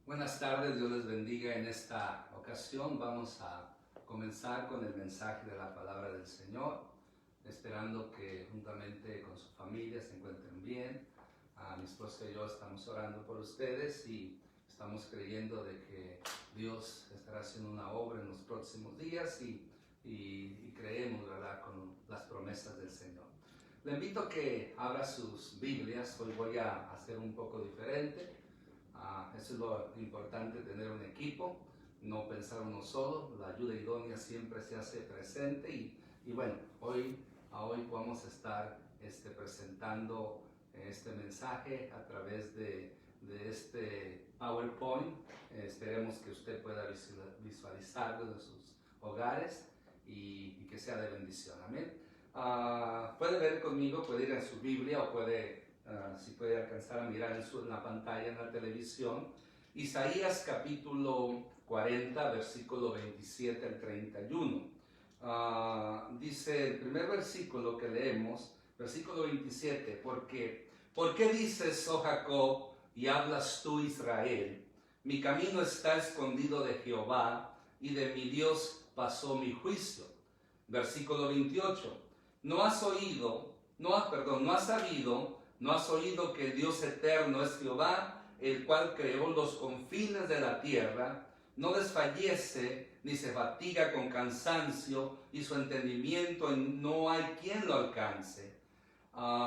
Buenas tardes, Dios les bendiga. En esta ocasión vamos a comenzar con el mensaje de la palabra del Señor, esperando que juntamente con su familia se encuentren bien. Mi esposa y yo estamos orando por ustedes y estamos creyendo de que Dios estará haciendo una obra en los próximos días y creemos, ¿verdad?, con las promesas del Señor. Le invito a que abra sus Biblias. Hoy voy a hacer un poco diferente. Eso es lo importante, tener un equipo, no pensar uno solo. La ayuda idónea siempre se hace presente y bueno, hoy vamos a estar presentando este mensaje a través de este PowerPoint. Esperemos que usted pueda visualizarlo en sus hogares y que sea de bendición. Amén. Puede ver conmigo, puede ir a su Biblia o si puede alcanzar a mirar en la pantalla, en la televisión, Isaías capítulo 40, versículo 27 al 31. Dice el primer versículo que leemos, versículo 27, ¿por qué dices, oh Jacob, y hablas tú, Israel? Mi camino está escondido de Jehová, y de mi Dios pasó mi juicio. Versículo 28, no has oído que el Dios eterno es Jehová, el cual creó los confines de la tierra, no desfallece ni se fatiga con cansancio, y su entendimiento no hay quien lo alcance.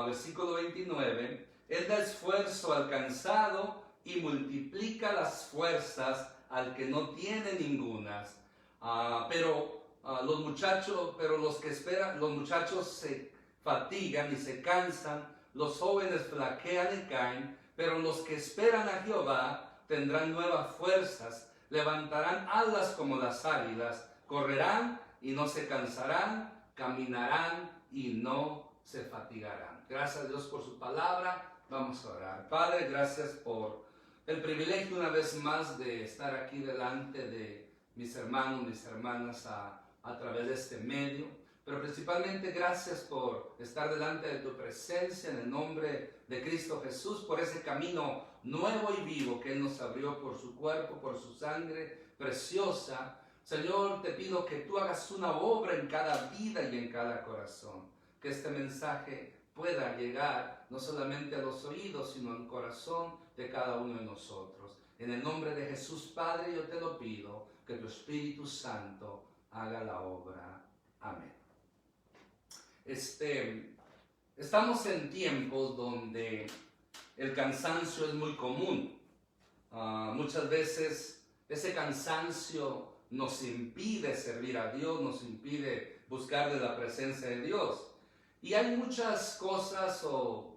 Versículo 29, Él da esfuerzo al cansado y multiplica las fuerzas al que no tiene ningunas. Los muchachos se fatigan y se cansan, los jóvenes flaquean y caen, pero los que esperan a Jehová tendrán nuevas fuerzas, levantarán alas como las águilas, correrán y no se cansarán, caminarán y no se fatigarán. Gracias a Dios por su palabra. Vamos a orar. Padre, gracias por el privilegio una vez más de estar aquí delante de mis hermanos, mis hermanas a través de este medio. Pero principalmente gracias por estar delante de tu presencia en el nombre de Cristo Jesús, por ese camino nuevo y vivo que Él nos abrió por su cuerpo, por su sangre preciosa. Señor, te pido que tú hagas una obra en cada vida y en cada corazón, que este mensaje pueda llegar no solamente a los oídos, sino al corazón de cada uno de nosotros. En el nombre de Jesús, Padre, yo te lo pido, que tu Espíritu Santo haga la obra. Amén. Estamos en tiempos donde el cansancio es muy común. Muchas veces ese cansancio nos impide servir a Dios, nos impide buscar de la presencia de Dios. Y hay muchas cosas o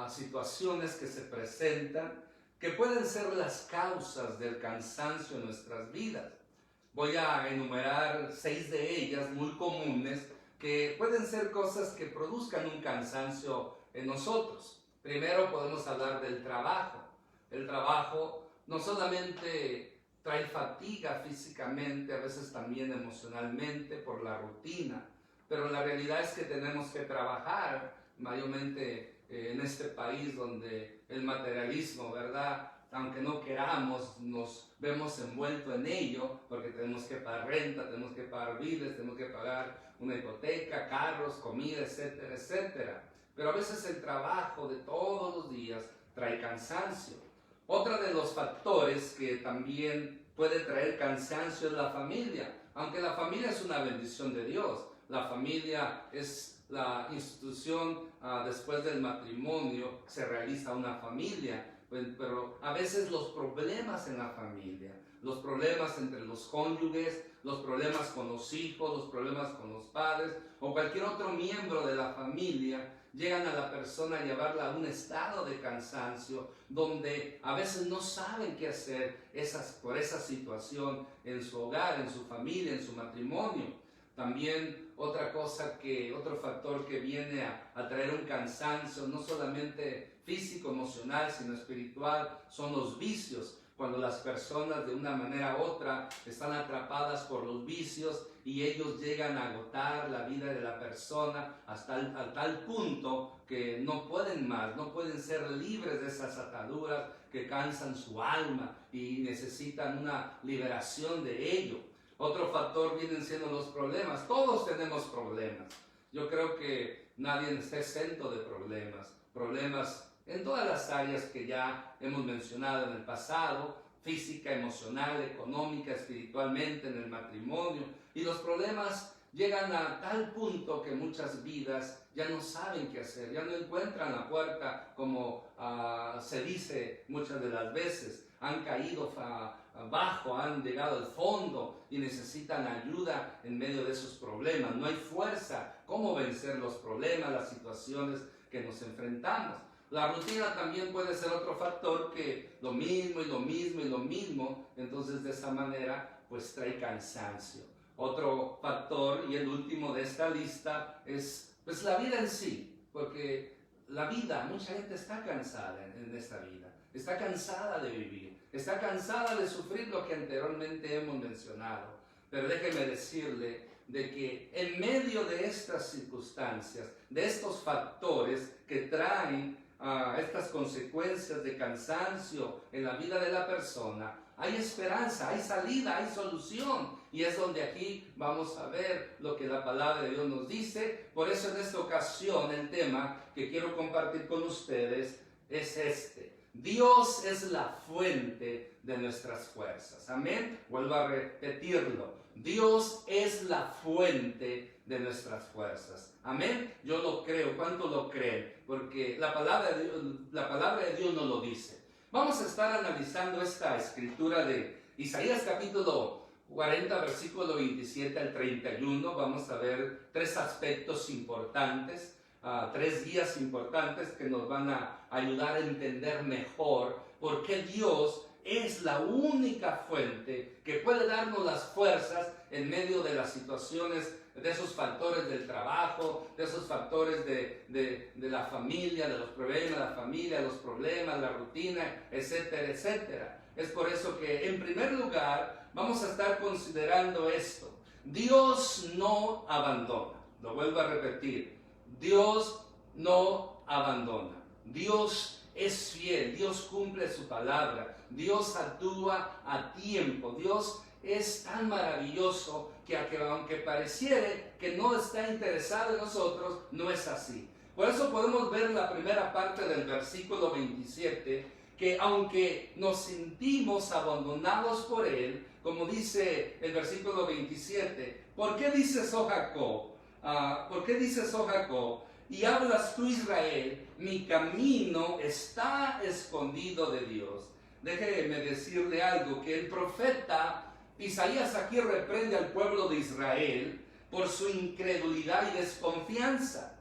situaciones que se presentan que pueden ser las causas del cansancio en nuestras vidas. Voy a enumerar 6 de ellas muy comunes que pueden ser cosas que produzcan un cansancio en nosotros. Primero podemos hablar del trabajo. El trabajo no solamente trae fatiga físicamente, a veces también emocionalmente por la rutina, pero la realidad es que tenemos que trabajar, mayormente en este país donde el materialismo, ¿verdad?, aunque no queramos, nos vemos envueltos en ello, porque tenemos que pagar renta, tenemos que pagar biles, tenemos que pagar una hipoteca, carros, comida, etcétera, etcétera. Pero a veces el trabajo de todos los días trae cansancio. Otro de los factores que también puede traer cansancio es la familia. Aunque la familia es una bendición de Dios, la familia es la institución, después del matrimonio se realiza una familia. Pero a veces los problemas en la familia, los problemas entre los cónyuges, los problemas con los hijos, los problemas con los padres o cualquier otro miembro de la familia llegan a la persona a llevarla a un estado de cansancio donde a veces no saben qué hacer por esa situación en su hogar, en su familia, en su matrimonio. También otro factor que viene a traer un cansancio, no solamente físico, emocional, sino espiritual, son los vicios. Cuando las personas de una manera u otra están atrapadas por los vicios y ellos llegan a agotar la vida de la persona a tal punto que no pueden más, no pueden ser libres de esas ataduras que cansan su alma y necesitan una liberación de ello. Otro factor vienen siendo los problemas. Todos tenemos problemas. Yo creo que nadie está exento de problemas. Problemas en todas las áreas que ya hemos mencionado en el pasado: física, emocional, económica, espiritualmente, en el matrimonio. Y los problemas llegan a tal punto que muchas vidas ya no saben qué hacer, ya no encuentran la puerta, como se dice muchas de las veces. Han caído abajo, han llegado al fondo y necesitan ayuda en medio de esos problemas. No hay fuerza. ¿Cómo vencer los problemas, las situaciones que nos enfrentamos? La rutina también puede ser otro factor, que lo mismo y lo mismo y lo mismo, entonces de esa manera pues trae cansancio. Otro factor, y el último de esta lista, es pues la vida en sí, porque la vida, mucha gente está cansada en esta vida, está cansada de vivir, está cansada de sufrir lo que anteriormente hemos mencionado. Pero déjeme decirle de que en medio de estas circunstancias, de estos factores que traen estas consecuencias de cansancio en la vida de la persona, hay esperanza, hay salida, hay solución. Y es donde aquí vamos a ver lo que la palabra de Dios nos dice. Por eso en esta ocasión el tema que quiero compartir con ustedes es este: Dios es la fuente de nuestras fuerzas. Amén. Vuelvo a repetirlo: Dios es la fuente de nuestras fuerzas. Amén. Yo lo creo. ¿Cuánto lo creen? Porque la palabra de Dios nos lo dice. Vamos a estar analizando esta escritura de Isaías capítulo 40, versículo 27 al 31. Vamos a ver tres aspectos importantes, tres guías importantes que nos van a ayudar a entender mejor por qué Dios es la única fuente que puede darnos las fuerzas en medio de las situaciones, de esos factores del trabajo, de esos factores de la familia, de los problemas de la familia, los problemas, la rutina, etcétera, etcétera. Es por eso que en primer lugar vamos a estar considerando esto: Dios no abandona. Lo vuelvo a repetir: Dios no abandona. Dios es fiel, Dios cumple su palabra, Dios actúa a tiempo. Dios es tan maravilloso que aunque pareciere que no está interesado en nosotros, no es así. Por eso podemos ver la primera parte del versículo 27, que aunque nos sentimos abandonados por Él, como dice el versículo 27, ¿por qué dices, oh Jacob? ¿Por qué dices, oh Jacob? Y hablas tú, Israel, mi camino está escondido de Dios. Déjeme decirle algo, que el profeta Isaías aquí reprende al pueblo de Israel por su incredulidad y desconfianza.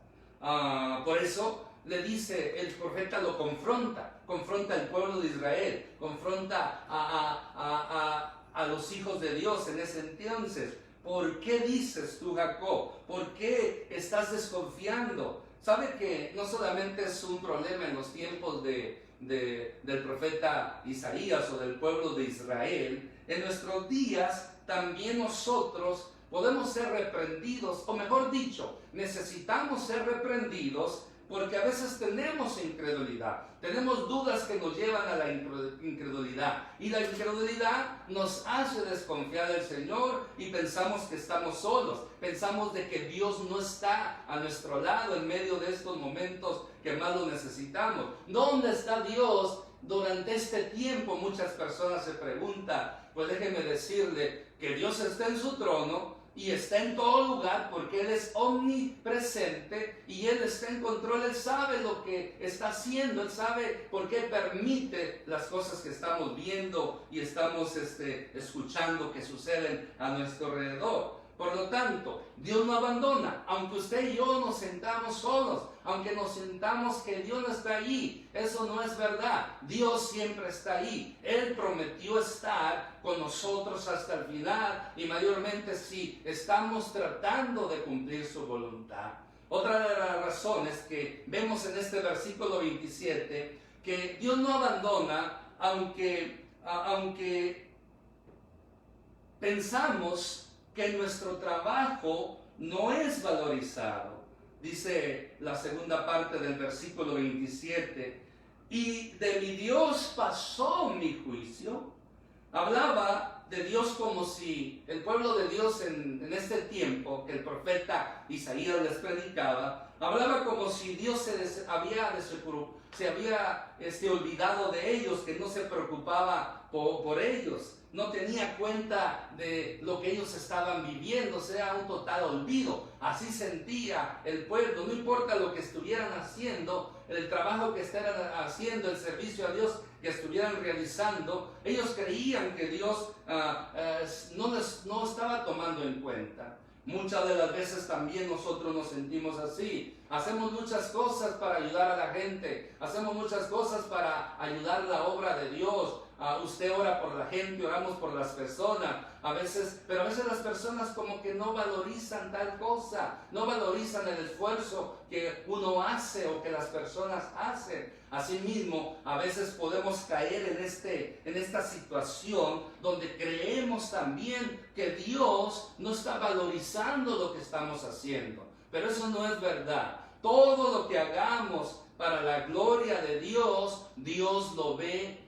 Por eso le dice, el profeta lo confronta al pueblo de Israel, confronta a los hijos de Dios en ese entonces. ¿Por qué dices tú, Jacob? ¿Por qué estás desconfiando? ¿Sabe que no solamente es un problema en los tiempos del profeta Isaías o del pueblo de Israel? En nuestros días también nosotros podemos ser reprendidos, o mejor dicho, necesitamos ser reprendidos, porque a veces tenemos incredulidad, tenemos dudas que nos llevan a la incredulidad, y la incredulidad nos hace desconfiar del Señor y pensamos que estamos solos, pensamos de que Dios no está a nuestro lado en medio de estos momentos que más lo necesitamos. ¿Dónde está Dios durante este tiempo? Muchas personas se preguntan. Pues déjeme decirle que Dios está en su trono y está en todo lugar, porque Él es omnipresente y Él está en control. Él sabe lo que está haciendo, Él sabe por qué permite las cosas que estamos viendo y estamos escuchando que suceden a nuestro alrededor. Por lo tanto, Dios no abandona, aunque usted y yo nos sentamos solos, aunque nos sintamos que Dios no está allí. Eso no es verdad. Dios siempre está ahí. Él prometió estar con nosotros hasta el final, y mayormente si estamos tratando de cumplir su voluntad. Otra de las razones que vemos en este versículo 27, que Dios no abandona, aunque pensamos que nuestro trabajo no es valorizado. Dice la segunda parte del versículo 27, y de mi Dios pasó mi juicio. Hablaba de Dios como si el pueblo de Dios en este tiempo que el profeta Isaías les predicaba, hablaba como si Dios se había olvidado de ellos, que no se preocupaba por ellos, no tenía cuenta de lo que ellos estaban viviendo, sea un total olvido. Así sentía el pueblo, no importa lo que estuvieran haciendo, el trabajo que estuvieran haciendo, el servicio a Dios que estuvieran realizando, ellos creían que Dios no estaba tomando en cuenta. Muchas de las veces también nosotros nos sentimos así. Hacemos muchas cosas para ayudar a la gente, hacemos muchas cosas para ayudar la obra de Dios. Usted ora por la gente, oramos por las personas, pero a veces las personas como que no valorizan tal cosa, no valorizan el esfuerzo que uno hace o que las personas hacen. Asimismo, a veces podemos caer en esta situación donde creemos también que Dios no está valorizando lo que estamos haciendo, pero eso no es verdad. Todo lo que hagamos para la gloria de Dios, Dios lo ve.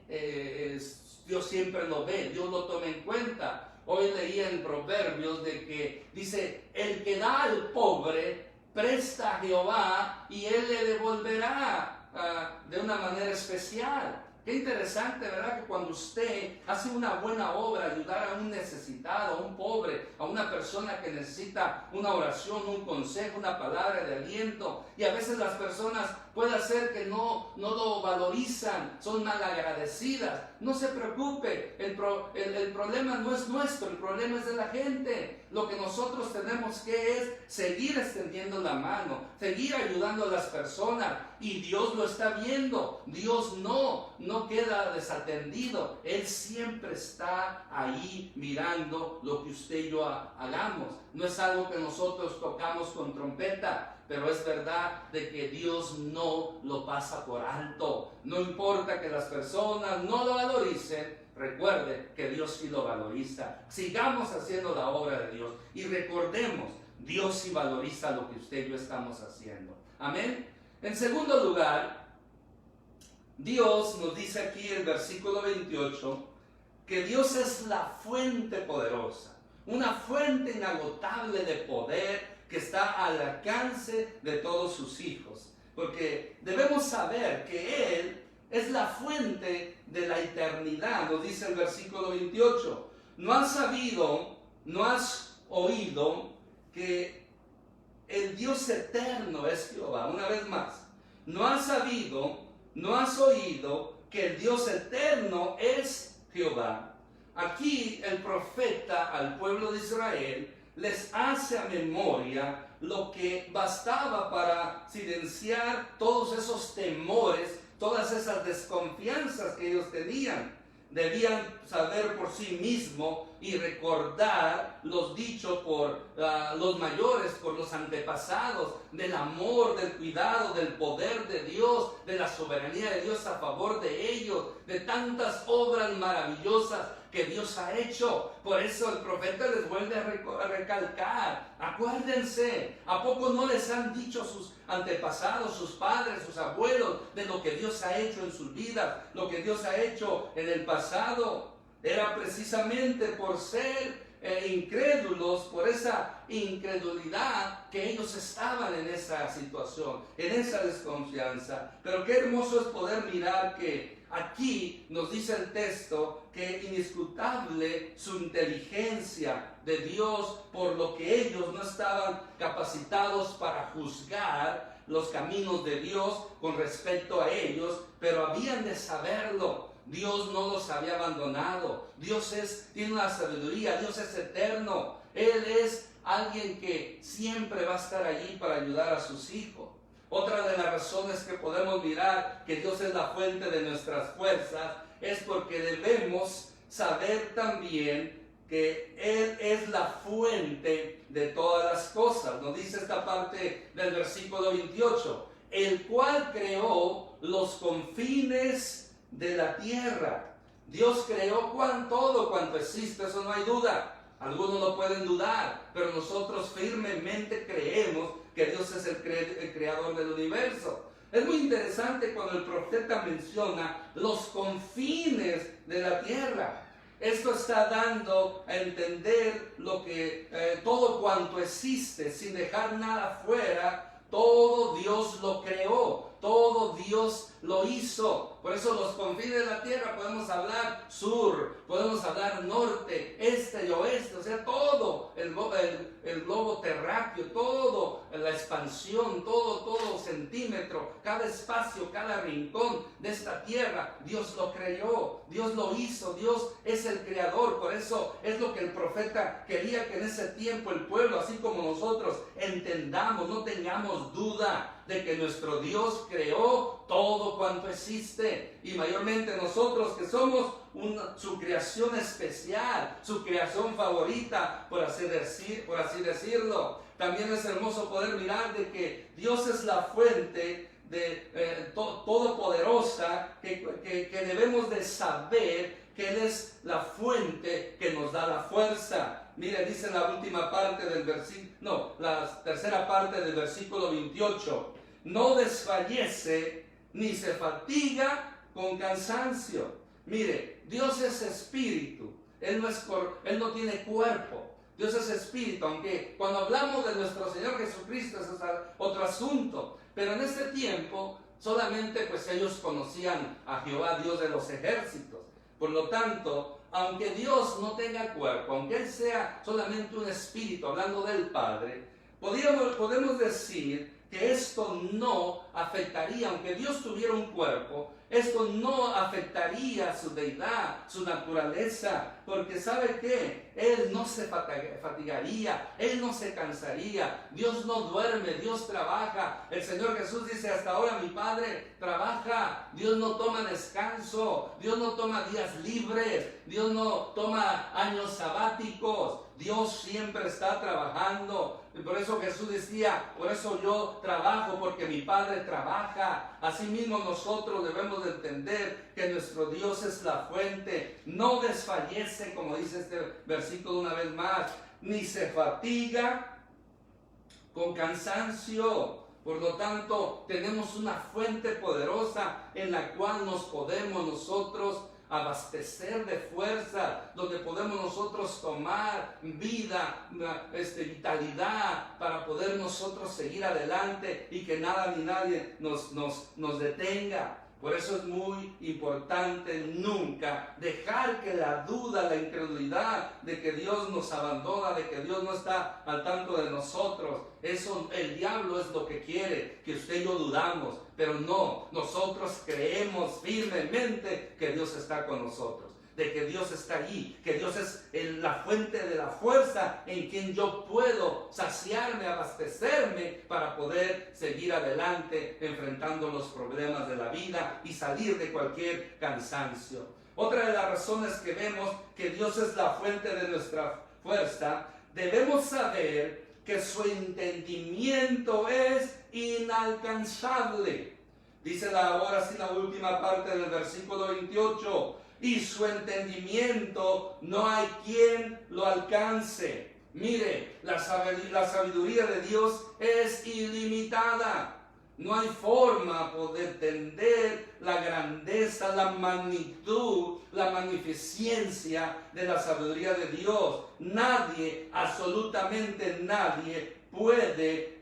Dios siempre lo ve, Dios lo toma en cuenta. Hoy leía en Proverbios de que dice, el que da al pobre presta a Jehová y él le devolverá de una manera especial. Qué interesante, ¿verdad? Que cuando usted hace una buena obra, ayudar a un necesitado, a un pobre, a una persona que necesita una oración, un consejo, una palabra de aliento, y a veces las personas puede ser que no lo valorizan, son malagradecidas. No se preocupe, el problema no es nuestro, el problema es de la gente. Lo que nosotros tenemos que es seguir extendiendo la mano, seguir ayudando a las personas, y Dios lo está viendo. Dios no queda desatendido, Él siempre está ahí mirando lo que usted y yo hagamos. No es algo que nosotros tocamos con trompeta, pero es verdad de que Dios no lo pasa por alto. No importa que las personas no lo valoricen, recuerde que Dios sí lo valoriza. Sigamos haciendo la obra de Dios y recordemos, Dios sí valoriza lo que usted y yo estamos haciendo. Amén. En segundo lugar, Dios nos dice aquí en el versículo 28 que Dios es la fuente poderosa, una fuente inagotable de poder que está al alcance de todos sus hijos, porque debemos saber que Él es la fuente de la eternidad. Nos dice el versículo 28, no has oído que el Dios eterno es Jehová. Una vez más, no has oído que el Dios eterno es Jehová. Aquí el profeta al pueblo de Israel les hace a memoria lo que bastaba para silenciar todos esos temores, todas esas desconfianzas que ellos tenían. Debían saber por sí mismos y recordar los dichos por los mayores, por los antepasados, del amor, del cuidado, del poder de Dios, de la soberanía de Dios a favor de ellos, de tantas obras maravillosas que Dios ha hecho. Por eso el profeta les vuelve a recalcar, acuérdense, ¿a poco no les han dicho sus antepasados, sus padres, sus abuelos, de lo que Dios ha hecho en sus vidas, lo que Dios ha hecho en el pasado? Era precisamente por ser incrédulos, por esa incredulidad, que ellos estaban en esa situación, en esa desconfianza. Pero qué hermoso es poder mirar que aquí nos dice el texto que inescrutable su inteligencia de Dios, por lo que ellos no estaban capacitados para juzgar los caminos de Dios con respecto a ellos, pero habían de saberlo. Dios no los había abandonado. Dios tiene una sabiduría, Dios es eterno. Él es alguien que siempre va a estar allí para ayudar a sus hijos. Otra de las razones que podemos mirar que Dios es la fuente de nuestras fuerzas es porque debemos saber también que Él es la fuente de todas las cosas. Nos dice esta parte del versículo 28, el cual creó los confines de la tierra. Dios creó todo cuanto existe, eso no hay duda. Algunos lo pueden dudar, pero nosotros firmemente creemos que Dios es el creador del universo. Es muy interesante cuando el profeta menciona los confines de la tierra. Esto está dando a entender todo cuanto existe, sin dejar nada fuera. Todo Dios lo creó, todo Dios lo hizo. Por eso los confines de la tierra podemos hablar sur, podemos hablar norte, este y oeste, o sea, todo el globo terráqueo, todo la expansión, todo centímetro, cada espacio, cada rincón de esta tierra, Dios lo creó, Dios lo hizo, Dios es el creador. Por eso es lo que el profeta quería que en ese tiempo el pueblo, así como nosotros, entendamos, no tengamos duda de que nuestro Dios creó todo cuanto existe, y mayormente nosotros que somos su creación especial, su creación favorita, por así decirlo. También es hermoso poder mirar de que Dios es la fuente todopoderosa, que debemos de saber que Él es la fuente que nos da la fuerza. Mire, dice la última parte del la tercera parte del versículo 28, no desfallece ni se fatiga con cansancio. Mire, Dios es espíritu, Él no tiene cuerpo. Dios es espíritu, aunque cuando hablamos de nuestro Señor Jesucristo es otro asunto. Pero en este tiempo solamente pues ellos conocían a Jehová, Dios de los ejércitos. Por lo tanto, aunque Dios no tenga cuerpo, aunque Él sea solamente un espíritu, hablando del Padre, podemos decir que esto no afectaría, aunque Dios tuviera un cuerpo, esto no afectaría su deidad, su naturaleza, porque ¿sabe qué? Él no se fatigaría, Él no se cansaría. Dios no duerme, Dios trabaja. El Señor Jesús dice, hasta ahora mi Padre trabaja. Dios no toma descanso, Dios no toma días libres, Dios no toma años sabáticos. Dios siempre está trabajando. Y por eso Jesús decía, por eso yo trabajo, porque mi Padre trabaja. Asimismo nosotros debemos de entender que nuestro Dios es la fuente. No desfallece, como dice este versículo una vez más, ni se fatiga con cansancio. Por lo tanto, tenemos una fuente poderosa en la cual nos podemos nosotros abastecer de fuerza, donde podemos nosotros tomar vida, vitalidad, para poder nosotros seguir adelante y que nada ni nadie nos detenga. Por eso es muy importante nunca dejar que la duda, la incredulidad de que Dios nos abandona, de que Dios no está al tanto de nosotros, eso el diablo es lo que quiere, que usted y yo dudamos, pero no, nosotros creemos firmemente que Dios está con nosotros, de que Dios está allí, que Dios es la fuente de la fuerza en quien yo puedo saciarme, abastecerme para poder seguir adelante enfrentando los problemas de la vida y salir de cualquier cansancio. Otra de las razones que vemos que Dios es la fuente de nuestra fuerza, debemos saber que su entendimiento es inalcanzable. Dice ahora sí la última parte del versículo 28, y su entendimiento no hay quien lo alcance. Mire, la sabiduría de Dios es ilimitada. No hay forma de entender la grandeza, la magnitud, la magnificencia de la sabiduría de Dios. Nadie, absolutamente nadie, puede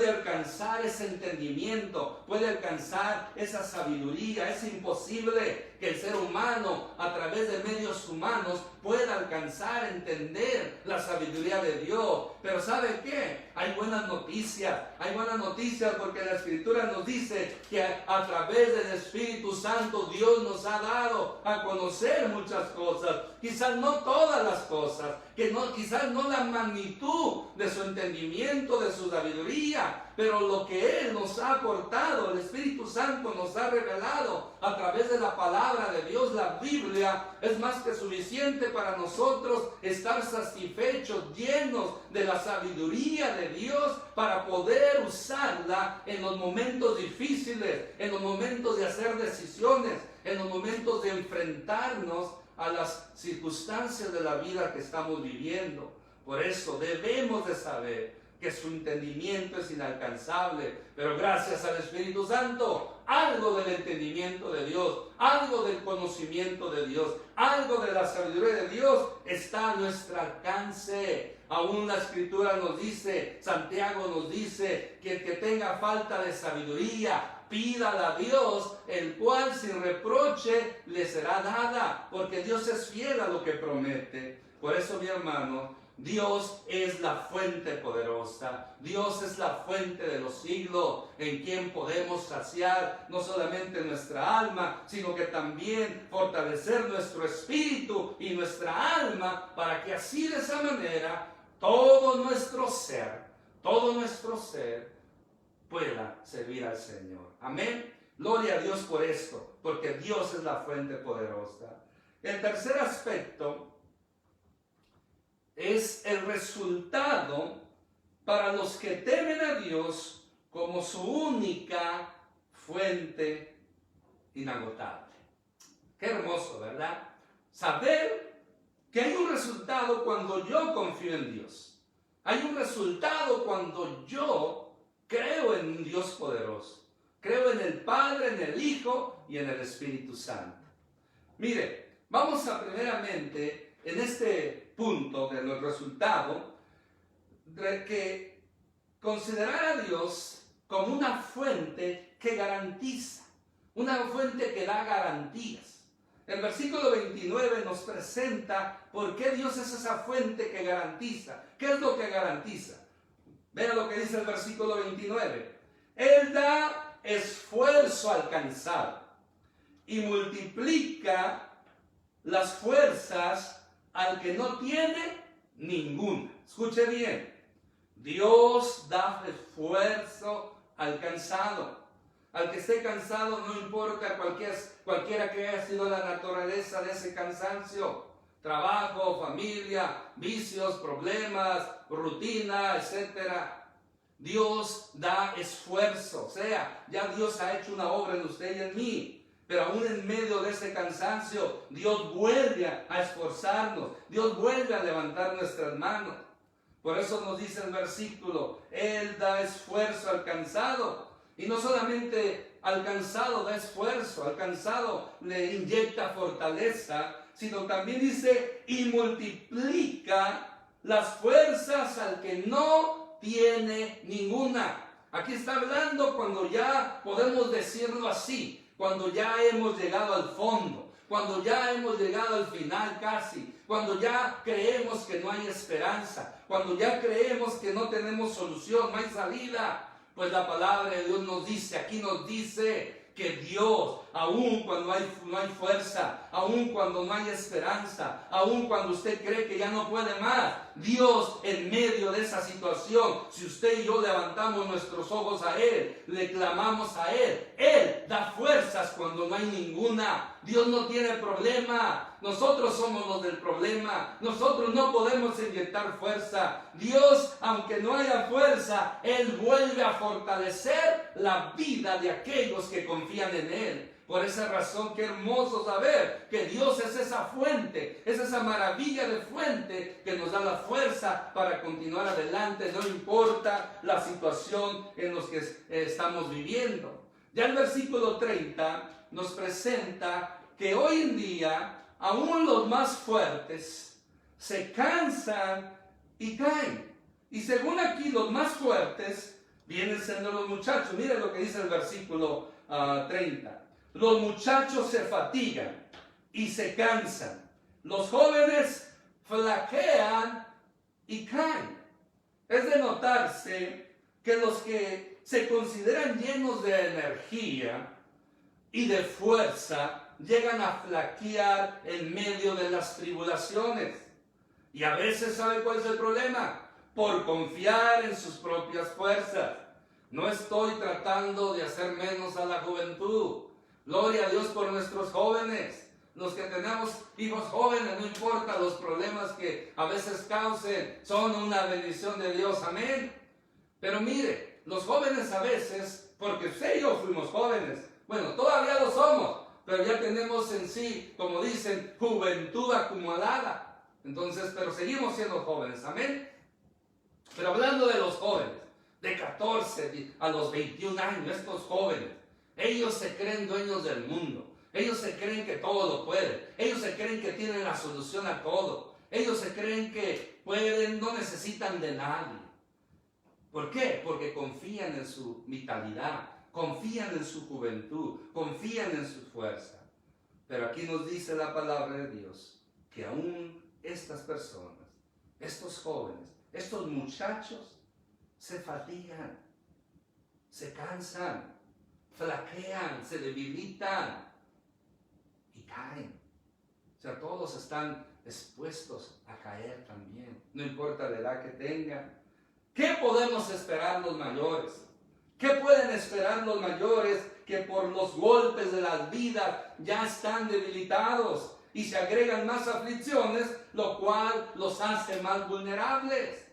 alcanzar ese entendimiento, puede alcanzar esa sabiduría. Es imposible que el ser humano, a través de medios humanos, pueda alcanzar, entender la sabiduría de Dios. Pero ¿sabe qué? Hay buenas noticias porque la Escritura nos dice que a través del Espíritu Santo Dios nos ha dado a conocer muchas cosas, quizás no todas las cosas, quizás no la magnitud de su entendimiento, de su sabiduría, pero lo que Él nos ha aportado, el Espíritu Santo nos ha revelado a través de la palabra de Dios, la Biblia, es más que suficiente para nosotros estar satisfechos, llenos de la sabiduría de Dios, para poder usarla en los momentos difíciles, en los momentos de hacer decisiones, en los momentos de enfrentarnos a las circunstancias de la vida que estamos viviendo. Por eso debemos de saber que su entendimiento es inalcanzable, pero gracias al Espíritu Santo, algo del entendimiento de Dios, algo del conocimiento de Dios, algo de la sabiduría de Dios está a nuestro alcance. Aún la Escritura nos dice, Santiago nos dice, que el que tenga falta de sabiduría, pídala a Dios, el cual sin reproche le será dada, porque Dios es fiel a lo que promete. Por eso, mi hermano, Dios es la fuente poderosa, Dios es la fuente de los siglos, en quien podemos saciar no solamente nuestra alma, sino que también fortalecer nuestro espíritu y nuestra alma, para que así de esa manera todo nuestro ser pueda servir al Señor. Amén. Gloria a Dios por esto, porque Dios es la fuente poderosa. El tercer aspecto es el resultado para los que temen a Dios como su única fuente inagotable. Qué hermoso, ¿verdad? Saber que hay un resultado cuando yo confío en Dios. Hay un resultado cuando yo creo en un Dios poderoso. Creo en el Padre, en el Hijo y en el Espíritu Santo. Mire, vamos a primeramente en este punto de los resultados, que considerar a Dios como una fuente que garantiza, una fuente que da garantías. El versículo 29 nos presenta por qué Dios es esa fuente que garantiza. ¿Qué es lo que garantiza? Vea lo que dice el versículo 29. Él da esfuerzo al cansado y multiplica las fuerzas al que no tiene ninguna. Escuche bien. Dios da esfuerzo al cansado. Al que esté cansado, no importa cualquiera que haya sido la naturaleza de ese cansancio. Trabajo, familia, vicios, problemas, rutina, etc. Dios da esfuerzo. O sea, ya Dios ha hecho una obra en usted y en mí. Pero aún en medio de ese cansancio, Dios vuelve a esforzarnos. Dios vuelve a levantar nuestras manos. Por eso nos dice el versículo, Él da esfuerzo al cansado. Y no solamente al cansado da esfuerzo, al cansado le inyecta fortaleza, sino también dice, y multiplica las fuerzas al que no tiene ninguna. Aquí está hablando cuando ya podemos decirlo así. Cuando ya hemos llegado al fondo, cuando ya hemos llegado al final casi, cuando ya creemos que no hay esperanza, cuando ya creemos que no tenemos solución, no hay salida, pues la palabra de Dios nos dice, aquí nos dice que Dios, aun cuando no hay fuerza, aun cuando no hay esperanza, aun cuando usted cree que ya no puede más, Dios en medio de esa situación, si usted y yo levantamos nuestros ojos a Él, le clamamos a Él, Él da fuerzas cuando no hay ninguna. Dios no tiene problema, nosotros somos los del problema, nosotros no podemos inyectar fuerza. Dios, aunque no haya fuerza, Él vuelve a fortalecer la vida de aquellos que confían en Él. Por esa razón, qué hermoso saber que Dios es esa fuente, es esa maravilla de fuente que nos da la fuerza para continuar adelante, no importa la situación en la que estamos viviendo. Ya el versículo 30 nos presenta que hoy en día, aún los más fuertes se cansan y caen. Y según aquí, los más fuertes vienen siendo los muchachos. Miren lo que dice el versículo 30. Los muchachos se fatigan y se cansan. Los jóvenes flaquean y caen. Es de notarse que los que se consideran llenos de energía y de fuerza llegan a flaquear en medio de las tribulaciones. Y a veces, ¿sabe cuál es el problema? Por confiar en sus propias fuerzas. No estoy tratando de hacer menos a la juventud. Gloria a Dios por nuestros jóvenes. Los que tenemos hijos jóvenes, no importa los problemas que a veces causen, son una bendición de Dios. Amén. Pero mire, los jóvenes a veces, porque usted y yo fuimos jóvenes, bueno, todavía lo somos, pero ya tenemos en sí, como dicen, juventud acumulada. Entonces, pero seguimos siendo jóvenes, amén. Pero hablando de los jóvenes, de 14 a los 21 años, estos jóvenes, ellos se creen dueños del mundo. Ellos se creen que todo lo pueden. Ellos se creen que tienen la solución a todo. Ellos se creen que pueden, no necesitan de nadie. ¿Por qué? Porque confían en su vitalidad, confían en su juventud, confían en su fuerza. Pero aquí nos dice la palabra de Dios que aún estas personas, estos jóvenes, estos muchachos, se fatigan, se cansan, flaquean, se debilitan y caen. O sea, todos están expuestos a caer también, no importa la edad que tengan. ¿Qué podemos esperar los mayores? ¿Qué pueden esperar los mayores que por los golpes de las vidas ya están debilitados y se agregan más aflicciones, lo cual los hace más vulnerables?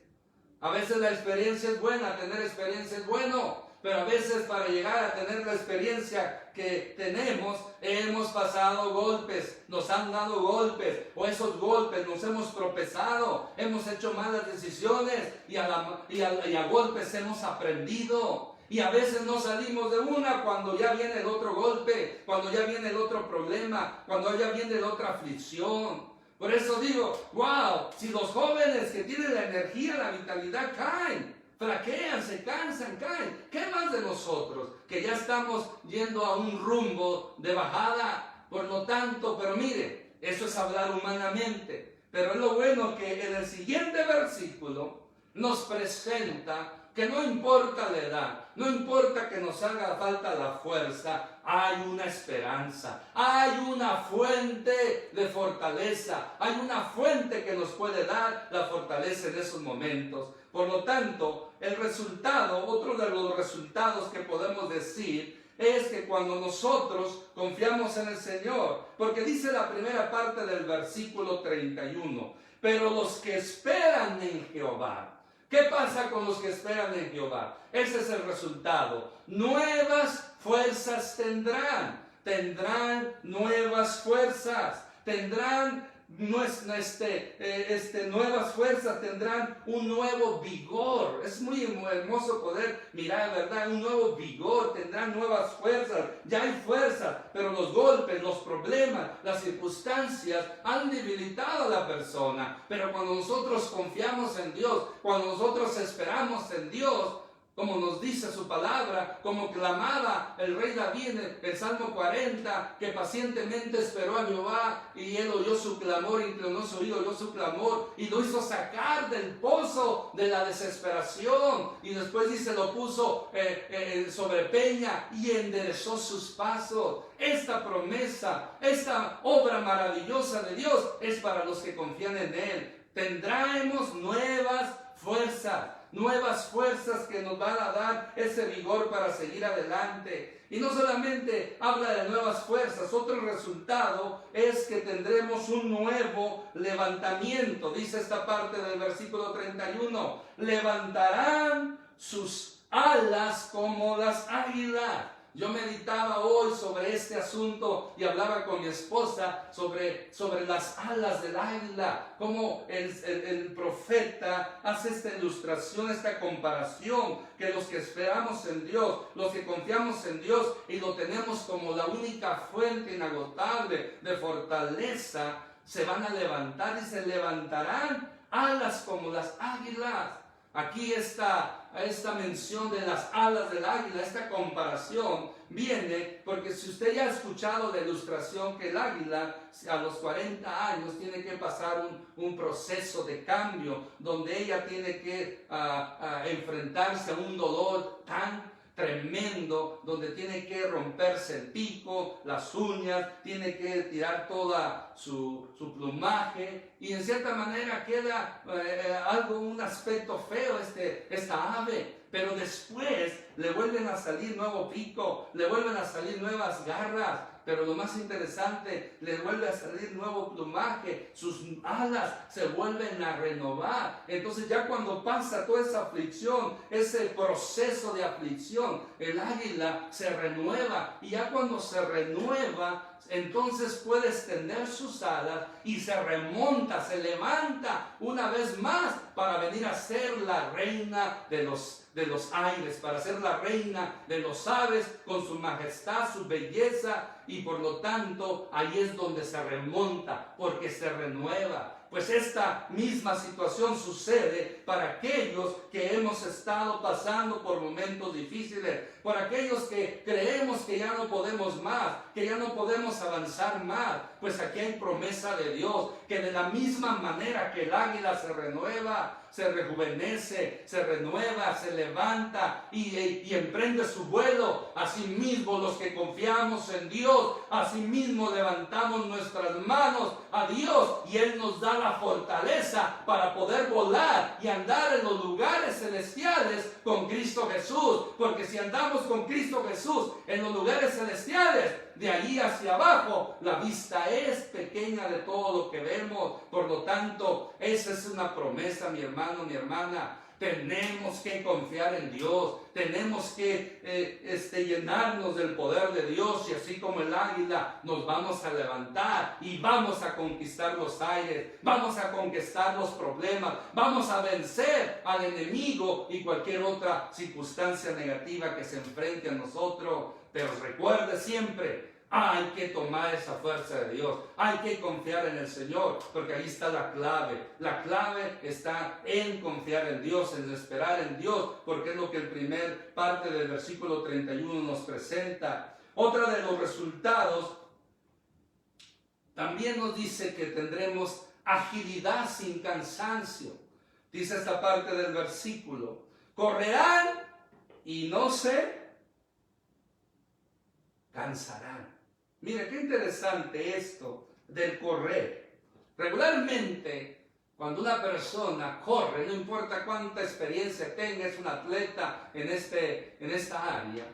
A veces la experiencia es buena, tener experiencia es bueno, pero a veces para llegar a tener la experiencia que tenemos, hemos pasado golpes, nos han dado golpes, o esos golpes nos hemos tropezado, hemos hecho malas decisiones y a golpes hemos aprendido. Y a veces no salimos de una cuando ya viene el otro golpe, cuando ya viene el otro problema, cuando ya viene la otra aflicción. Por eso digo, wow, si los jóvenes que tienen la energía, la vitalidad caen, flaquean, se cansan, caen, ¿qué más de nosotros que ya estamos yendo a un rumbo de bajada? Por lo tanto, pero mire, eso es hablar humanamente, pero es lo bueno que en el siguiente versículo nos presenta que no importa la edad, no importa que nos haga falta la fuerza, hay una esperanza, hay una fuente de fortaleza, hay una fuente que nos puede dar la fortaleza en esos momentos. Por lo tanto, el resultado, otro de los resultados que podemos decir, es que cuando nosotros confiamos en el Señor, porque dice la primera parte del versículo 31, pero los que esperan en Jehová. ¿Qué pasa con los que esperan en Jehová? Ese es el resultado. Nuevas fuerzas tendrán nuevas fuerzas, tendrán nuevas fuerzas, tendrán un nuevo vigor. Es muy hermoso poder mirar, ¿verdad? Un nuevo vigor, tendrán nuevas fuerzas. Ya hay fuerzas, pero los golpes, los problemas, las circunstancias han debilitado a la persona. Pero cuando nosotros confiamos en Dios, cuando nosotros esperamos en Dios, como nos dice su palabra, como clamaba el rey David en el Salmo 40, que pacientemente esperó a Jehová y él oyó su clamor, inclinó su oído, oyó su clamor y lo hizo sacar del pozo de la desesperación. Y después dice, lo puso sobre peña y enderezó sus pasos. Esta promesa, esta obra maravillosa de Dios es para los que confían en Él. Tendremos nuevas fuerzas que nos van a dar ese vigor para seguir adelante. Y no solamente habla de nuevas fuerzas, otro resultado es que tendremos un nuevo levantamiento. Dice esta parte del versículo 31, levantarán sus alas como las águilas. Yo meditaba hoy sobre este asunto y hablaba con mi esposa sobre las alas del águila, cómo el profeta hace esta ilustración, esta comparación, que los que esperamos en Dios, los que confiamos en Dios y lo tenemos como la única fuente inagotable de fortaleza, se van a levantar y se levantarán alas como las águilas. Aquí esta mención de las alas del águila, esta comparación viene porque si usted ya ha escuchado la ilustración que el águila a los 40 años tiene que pasar un proceso de cambio donde ella tiene que enfrentarse a un dolor tan tremendo, donde tiene que romperse el pico, las uñas, tiene que tirar toda su plumaje y en cierta manera queda un aspecto feo esta ave, pero después le vuelven a salir nuevo pico, le vuelven a salir nuevas garras pero lo más interesante, le vuelve a salir nuevo plumaje, sus alas se vuelven a renovar. Entonces ya cuando pasa toda esa aflicción, ese proceso de aflicción, el águila se renueva, y ya cuando se renueva, entonces puede extender sus alas y se remonta, se levanta una vez más para venir a ser la reina de los aires, para ser la reina de los aves con su majestad, su belleza, y por lo tanto ahí es donde se remonta, porque se renueva. Pues esta misma situación sucede para aquellos que hemos estado pasando por momentos difíciles, por aquellos que creemos que ya no podemos más, que ya no podemos avanzar más. Pues aquí hay promesa de Dios, que de la misma manera que el águila se renueva, se rejuvenece, se renueva, se levanta y emprende su vuelo, asimismo los que confiamos en Dios, asimismo levantamos nuestras manos a Dios y Él nos da la fortaleza para poder volar y andar en los lugares celestiales con Cristo Jesús. Porque si andamos con Cristo Jesús en los lugares celestiales, de ahí hacia abajo la vista es pequeña de todo lo que vemos. Por lo tanto, esa es una promesa, mi hermano, mi hermana. Tenemos que confiar en Dios, tenemos que llenarnos del poder de Dios, y así como el águila nos vamos a levantar y vamos a conquistar los aires, vamos a conquistar los problemas, vamos a vencer al enemigo y cualquier otra circunstancia negativa que se enfrente a nosotros. Pero recuerde siempre, hay que tomar esa fuerza de Dios, hay que confiar en el Señor, porque ahí está la clave. La clave está en confiar en Dios, en esperar en Dios, porque es lo que el primer parte del versículo 31 nos presenta. Otra de los resultados también nos dice que tendremos agilidad sin cansancio. Dice esta parte del versículo: correrán y no se cansarán. Mira, qué interesante esto del correr. Regularmente, cuando una persona corre, no importa cuánta experiencia tenga, es un atleta en esta área,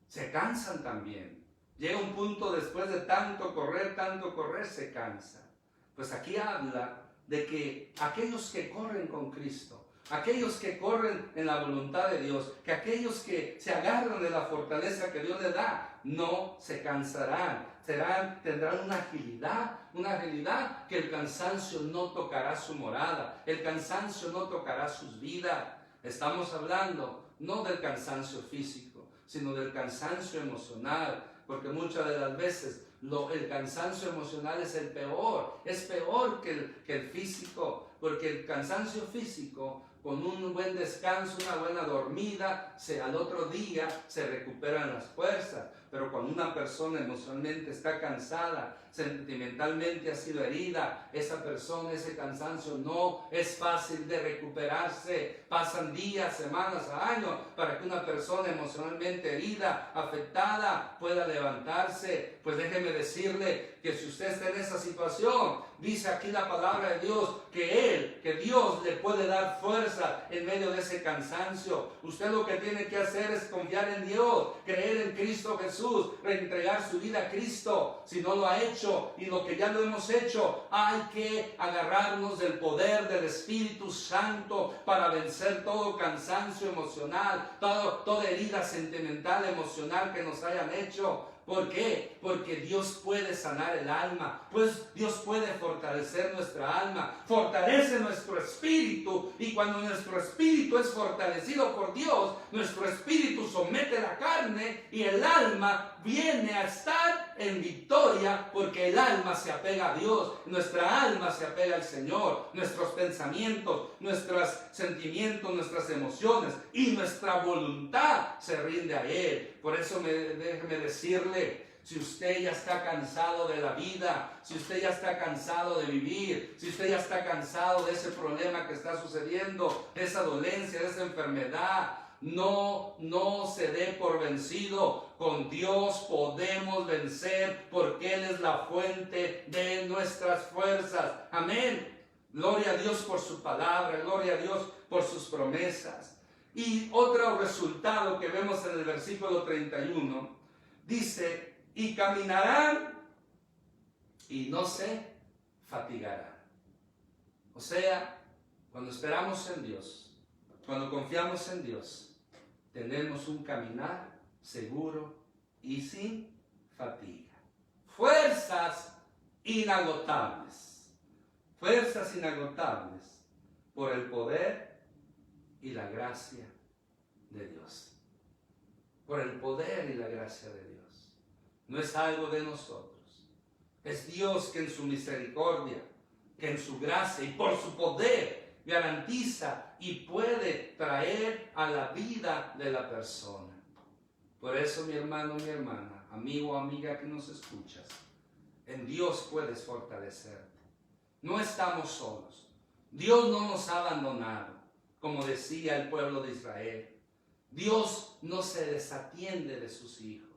se cansan también. Llega un punto después de tanto correr, se cansa. Pues aquí habla de que aquellos que corren con Cristo, aquellos que corren en la voluntad de Dios, que aquellos que se agarran de la fortaleza que Dios les da, no se cansarán, tendrán una agilidad que el cansancio no tocará su morada, el cansancio no tocará sus vidas. Estamos hablando no del cansancio físico, sino del cansancio emocional, porque muchas de las veces el cansancio emocional es peor que el físico, porque el cansancio físico, con un buen descanso, una buena dormida, al otro día se recuperan las fuerzas. Pero cuando una persona emocionalmente está cansada, sentimentalmente ha sido herida, esa persona, ese cansancio no es fácil de recuperarse. Pasan días, semanas, años para que una persona emocionalmente herida, afectada, pueda levantarse. Pues déjeme decirle que si usted está en esa situación, dice aquí la palabra de Dios que Dios le puede dar fuerza en medio de ese cansancio. Usted lo que tiene que hacer es confiar en Dios, creer en Cristo Jesús, reentregar su vida a Cristo. Si no lo ha hecho, y lo que ya lo hemos hecho, hay que agarrarnos del poder del Espíritu Santo para vencer todo cansancio emocional, toda herida sentimental, emocional que nos hayan hecho. ¿Por qué? Porque Dios puede sanar el alma, pues Dios puede fortalecer nuestra alma, fortalece nuestro espíritu, y cuando nuestro espíritu es fortalecido por Dios, nuestro espíritu somete la carne y el alma viene a estar en victoria, porque el alma se apega a Dios, nuestra alma se apega al Señor, nuestros pensamientos, nuestros sentimientos, nuestras emociones y nuestra voluntad se rinde a Él. Por eso déjeme decirle, si usted ya está cansado de la vida, si usted ya está cansado de vivir, si usted ya está cansado de ese problema que está sucediendo, de esa dolencia, de esa enfermedad, no se dé por vencido. Con Dios podemos vencer, porque Él es la fuente de nuestras fuerzas. Amén. Gloria a Dios por su palabra, gloria a Dios por sus promesas. Y otro resultado que vemos en el versículo 31, dice: y caminarán y no se fatigarán. O sea, cuando esperamos en Dios, cuando confiamos en Dios, tenemos un caminar seguro y sin fatiga. Fuerzas inagotables. Fuerzas inagotables por el poder y la gracia de Dios. Por el poder y la gracia de Dios. No es algo de nosotros. Es Dios que en su misericordia, que en su gracia y por su poder garantiza y puede traer a la vida de la persona. Por eso, mi hermano, mi hermana, amigo o amiga que nos escuchas, en Dios puedes fortalecerte. No estamos solos. Dios no nos ha abandonado, como decía el pueblo de Israel. Dios no se desatiende de sus hijos.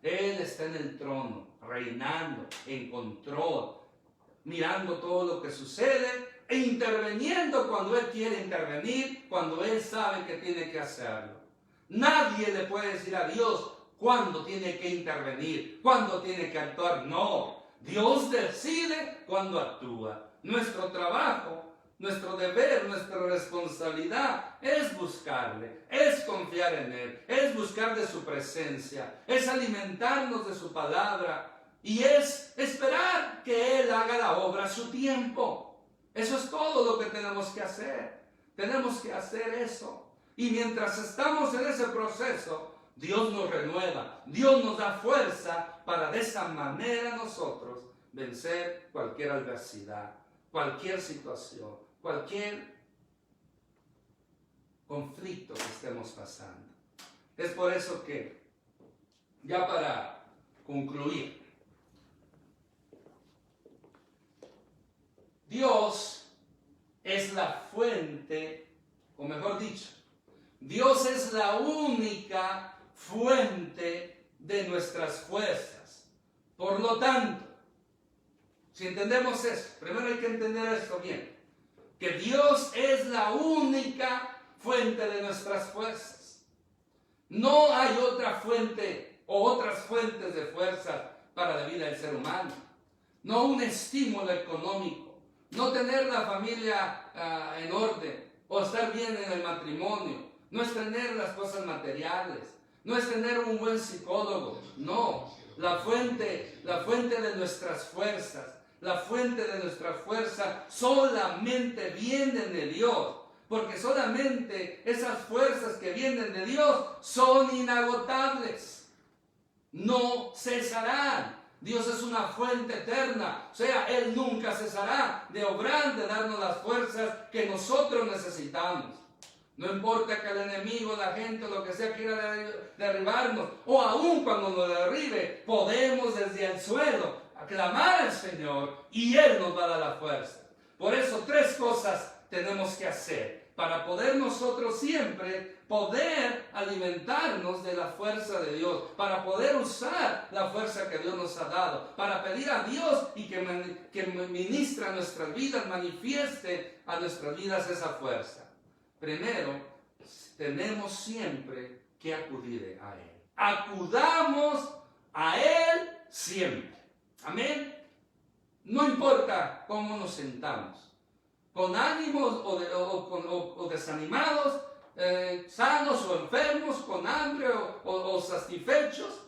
Él está en el trono, reinando, en control, mirando todo lo que sucede e interviniendo cuando Él quiere intervenir, cuando Él sabe que tiene que hacerlo. Nadie le puede decir a Dios cuándo tiene que intervenir, cuándo tiene que actuar. No, Dios decide cuándo actúa. Nuestro trabajo, nuestro deber, nuestra responsabilidad es buscarle, es confiar en Él, es buscar de su presencia, es alimentarnos de su palabra y es esperar que Él haga la obra a su tiempo. Eso es todo lo que tenemos que hacer. Tenemos que hacer eso. Y mientras estamos en ese proceso, Dios nos renueva, Dios nos da fuerza para de esa manera nosotros vencer cualquier adversidad, cualquier situación, cualquier conflicto que estemos pasando. Es por eso que, ya para concluir, Dios es la fuente, o mejor dicho, Dios es la única fuente de nuestras fuerzas. Por lo tanto, si entendemos eso, primero hay que entender esto bien, que Dios es la única fuente de nuestras fuerzas. No hay otra fuente o otras fuentes de fuerzas para la vida del ser humano. No un estímulo económico, no tener la familia en orden o estar bien en el matrimonio. No es tener las cosas materiales, no es tener un buen psicólogo, no. La fuente de nuestras fuerzas, la fuente de nuestra fuerza solamente viene de Dios, porque solamente esas fuerzas que vienen de Dios son inagotables, no cesarán. Dios es una fuente eterna, o sea, Él nunca cesará de obrar, de darnos las fuerzas que nosotros necesitamos. No importa que el enemigo, la gente, lo que sea, quiera derribarnos, o aún cuando nos derribe, podemos desde el suelo aclamar al Señor y Él nos va a dar la fuerza. Por eso 3 cosas tenemos que hacer para poder nosotros siempre poder alimentarnos de la fuerza de Dios, para poder usar la fuerza que Dios nos ha dado, para pedir a Dios y que ministre a nuestras vidas, manifieste a nuestras vidas esa fuerza. Primero, tenemos siempre que acudir a Él. Acudamos a Él siempre. Amén. No importa cómo nos sentamos, con ánimos o desanimados, sanos o enfermos, con hambre o satisfechos,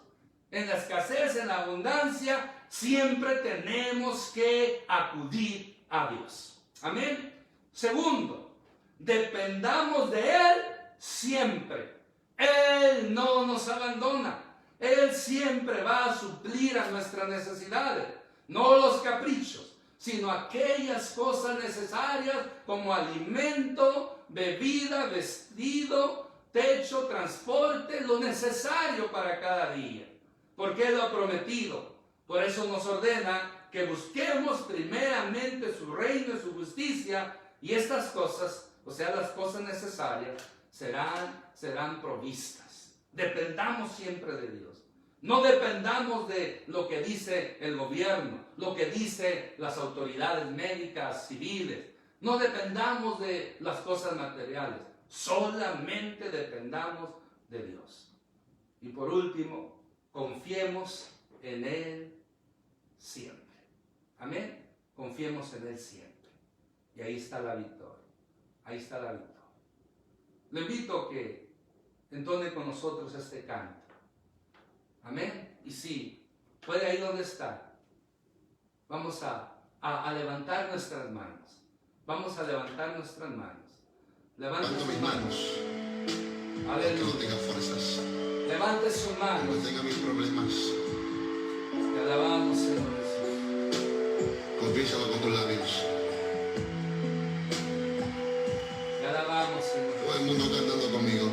en la escasez, en la abundancia, siempre tenemos que acudir a Dios. Amén. Segundo, dependamos de Él siempre. Él no nos abandona. Él siempre va a suplir a nuestras necesidades. No los caprichos, sino aquellas cosas necesarias como alimento, bebida, vestido, techo, transporte, lo necesario para cada día. Porque Él lo ha prometido. Por eso nos ordena que busquemos primeramente su reino y su justicia, y estas cosas, o sea, las cosas necesarias, serán provistas. Dependamos siempre de Dios. No dependamos de lo que dice el gobierno, lo que dice las autoridades médicas, civiles. No dependamos de las cosas materiales. Solamente dependamos de Dios. Y por último, confiemos en Él siempre. Amén. Confiemos en Él siempre. Y ahí está la victoria. Ahí está la victoria. Le invito a que entone con nosotros este canto. Amén. Y sí, puede ahí donde está. Vamos a levantar nuestras manos. Vamos a levantar nuestras manos. Levante sus manos. Aleluya. Que no tenga fuerzas. Levante sus Que manos. no tenga mis problemas. Te alabamos, Señor Jesús. Confiésalo con tus labios. Te alabamos, Señor. Todo el mundo cantando conmigo.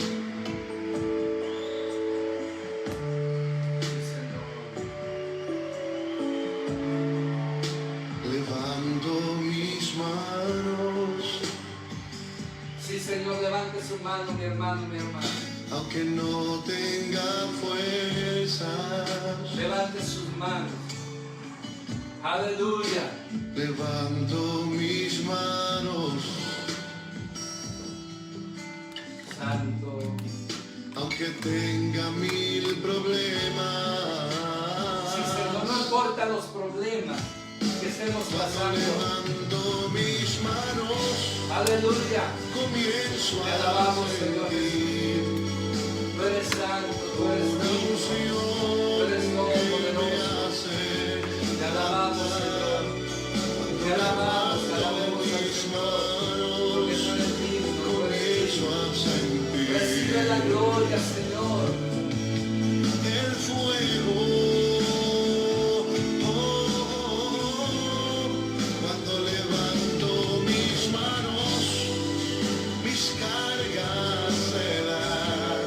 Sí, Señor. Levanto mis manos, Sí, Señor, levante su mano, mi hermano, mi hermana. aunque no tenga fuerzas. Levante sus manos. Aleluya. Levanto mis manos, Santo. aunque tenga mil problemas. Sí, Señor, no importa los problemas que estemos Cuando pasando. levanto mis manos, Aleluya. comienzo Te a alabamos, Señor sentir Tú eres santo, tú eres una digno, unción tú eres que me todopoderoso. hace Te alabamos, Señor. Te alabamos, alabemos al Señor, porque tú eres digno, tú eres comienzo digno. a sentir Recibe la gloria, Señor. el fuego. Cuando levanto mis manos, mis cargas se dan.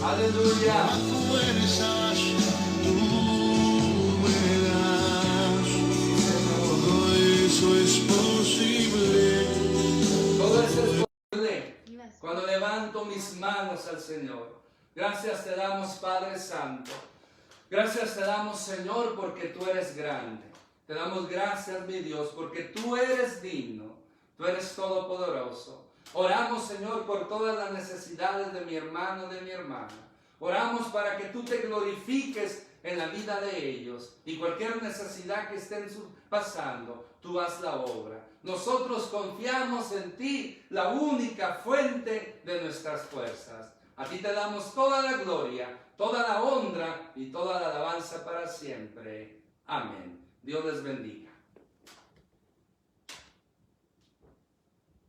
Aleluya. Fuerzas tú me das. Todo eso es posible. Todo eso es posible cuando levanto mis manos al Señor. Gracias te damos, Padre Santo. Gracias te damos, Señor, porque tú eres grande. Te damos gracias, mi Dios, porque tú eres digno. Tú eres todopoderoso. Oramos, Señor, por todas las necesidades de mi hermano, de mi hermana. Oramos para que tú te glorifiques en la vida de ellos. Y cualquier necesidad que estén pasando, tú haz la obra. Nosotros confiamos en ti, la única fuente de nuestras fuerzas. A ti te damos toda la gloria, toda la honra y toda la alabanza para siempre. Amén. Dios les bendiga.